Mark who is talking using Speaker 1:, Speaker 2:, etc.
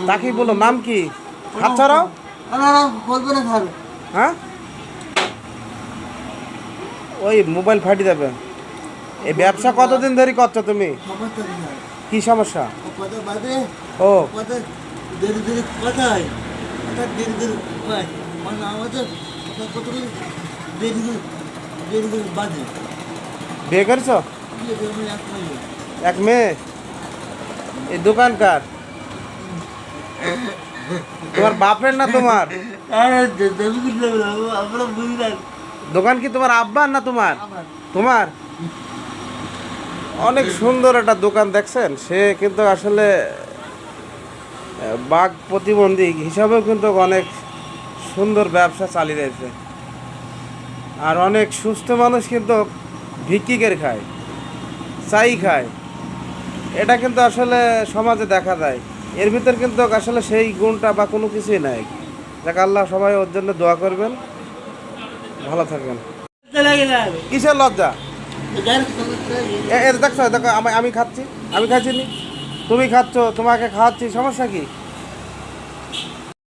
Speaker 1: তাকে বলো নাম কি? হাত ছাড়াও।
Speaker 2: বলবে না খাবে।
Speaker 1: হ্যাঁ, ওই মোবাইল ফাটি যাবে। এই ব্যবসা কতদিন ধরে করছো তুমি?
Speaker 2: সমস্যা কি হয়?
Speaker 1: কি সমস্যা?
Speaker 2: কথা বাদে
Speaker 1: ও
Speaker 2: কথা দেরি দেরি কথা হয়, কথা দেরি দেরি হয়, মানে আমাদের কথা কত করে দেরি দেরি বাজে।
Speaker 1: বিয়ে করেছো?
Speaker 2: বিয়ে করে আমি এক মাইল।
Speaker 1: এক মেয়ে। এই দোকান কার? তোমার বাপের না তোমার?
Speaker 2: আমরা বুঝি না।
Speaker 1: দোকান কি তোমার আব্বার না তোমার?
Speaker 2: আমার
Speaker 1: তোমার। অনেক সুন্দর একটা দোকান দেখছেন। সে কিন্তু আসলে বাঘ প্রতিবন্ধী হিসাবেও কিন্তু অনেক সুন্দর ব্যবসা চালিয়ে যাচ্ছে। আর অনেক সুস্থ মানুষ কিন্তু ভিক্ষিকের খায়, চাই খায়। এটা কিন্তু আসলে সমাজে দেখা যায়। এর ভিতর কিন্তু আসলে সেই গুণটা বা কোনো কিছুই নাই। যাক, আল্লাহ সবাই ওর জন্য দোয়া করবেন, ভালো থাকবেন। কিসের লজ্জা? দেখছো, দেখো আমি খাচ্ছি, আমি খাচ্ছি নি, তুমি খাচ্ছ, তোমাকে খাওয়াচ্ছি, সমস্যা কি?